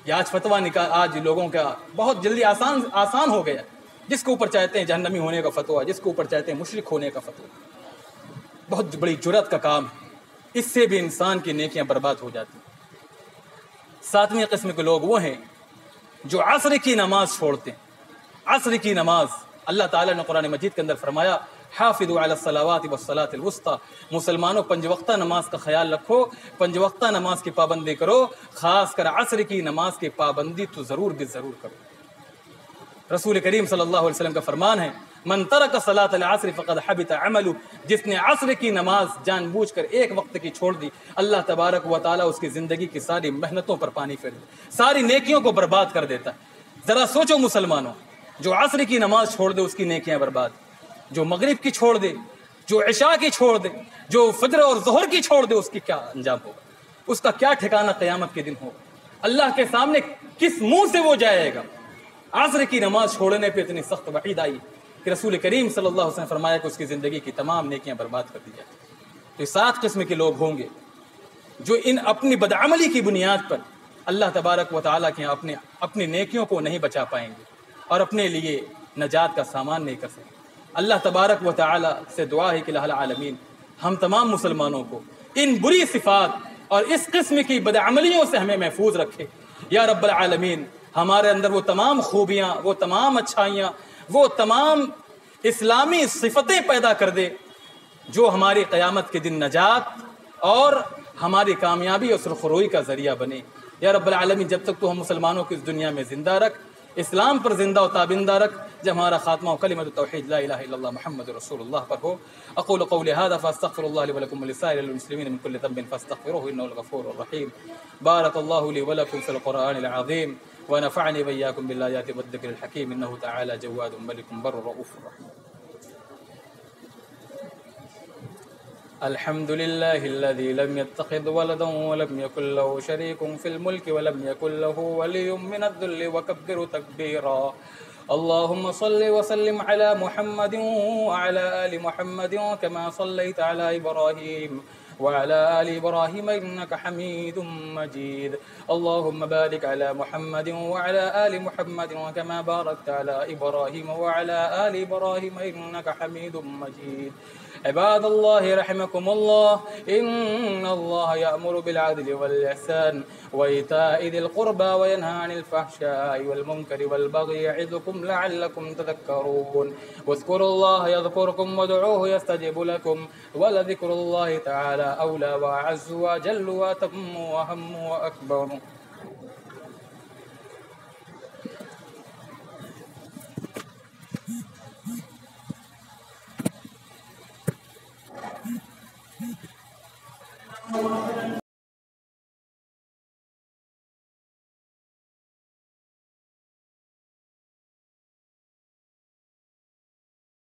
یہ آج فتویٰ آج لوگوں کا بہت جلدی آسان ہو گیا، جس کے اوپر چاہتے ہیں جہنمی ہونے کا فتویٰ، جس کے اوپر چاہتے ہیں مشرک ہونے کا فتویٰ. بہت بڑی جرأت کا کام ہے. اس سے بھی انسان کی نیکیاں برباد ہو جاتی ہیں. 7ویں قسم کے لوگ وہ ہیں جو عصر کی نماز چھوڑتے ہیں. عصر کی نماز اللہ تعالیٰ نے قرآن مجید کے اندر فرمایا حافظوا علی الصلاوات والصلاۃ الوسطیٰ، مسلمانوں 5 وقتہ نماز کا خیال رکھو، 5 وقتہ نماز کی پابندی کرو، خاص کر عصر کی نماز کی پابندی تو ضرور بھی ضرور کرو. رسول کریم صلی اللہ علیہ وسلم کا فرمان ہے من ترک صلاۃ العصر فقد حبط عملہ، جس نے عصر کی نماز جان بوجھ کر ایک وقت کی چھوڑ دی، اللہ تبارک و تعالیٰ اس کی زندگی کی ساری محنتوں پر پانی پھیر دے، ساری نیکیوں کو برباد کر دیتا ہے. ذرا سوچو مسلمانوں، جو عصر کی نماز چھوڑ دے اس کی نیکیاں برباد، جو مغرب کی چھوڑ دے، جو عشاء کی چھوڑ دے، جو فجر اور ظہر کی چھوڑ دے، اس کی کیا انجام ہوگا، اس کا کیا ٹھکانہ قیامت کے دن ہوگا، اللہ کے سامنے کس منہ سے وہ جائے گا. عصر کی نماز چھوڑنے پہ اتنی سخت وعید آئی کہ رسول کریم صلی اللہ علیہ وسلم نے فرمایا کہ اس کی زندگی کی تمام نیکیاں برباد کر دی جاتی. تو 7 قسم کے لوگ ہوں گے جو ان اپنی بدعملی کی بنیاد پر اللہ تبارک و تعالیٰ کے اپنی نیکیوں کو نہیں بچا پائیں گے اور اپنے لیے نجات کا سامان نہیں کر سکیں. اللہ تبارک و تعالیٰ سے دعا ہے کہ الہ العالمین ہم تمام مسلمانوں کو ان بری صفات اور اس قسم کی بدعملیوں سے ہمیں محفوظ رکھے. یا رب العالمین ہمارے اندر وہ تمام خوبیاں، وہ تمام اچھائیاں، وہ تمام اسلامی صفتیں پیدا کر دے جو ہماری قیامت کے دن نجات اور ہماری کامیابی اور سرخروئی کا ذریعہ بنے. یا رب العالمین جب تک تو ہم مسلمانوں کو اس دنیا میں زندہ رکھ، اسلام پر زندہ و تابندہ رکھ، جب ہمارا خاتمہ کلمۃ التوحید لا الہ الا اللہ محمد رسول اللہ پر ہو. اقول قولی هذا فاستغفر الله لي ولكم ولسائر المسلمين من كل ذنب فاستغفروه انه الغفور الرحيم. بارك الله لي ولكم في القرآن العظيم ونفعني وإياكم بالآيات والذكر الحكيم إنه تعالى جواد ملك بر رؤوف رحيم. الحمد لله الذي لم يتخذ ولدا ولم يكن له شريك في الملك ولم يكن له ولي من الذل وكبره تكبيرا. اللهم صل وسلم على محمد وعلى آل محمد كما صليت على إبراهيم وعلى آل إبراهيم إنك حميد مجيد. اللهم بارك على محمد وعلى آل محمد كما باركت على إبراهيم وعلى آل إبراهيم إنك حميد مجيد. عباد الله رحمكم الله إن الله يأمر بالعدل والإحسان وإيتاء ذي القربى وينهى عن الفحشاء والمنكر والبغي يعظكم لعلكم تذكرون. واذكروا الله يذكركم وادعوه يستجب لكم ولذكر الله تعالى أولى وأعز وأجل وأتم وأهم وأكبر.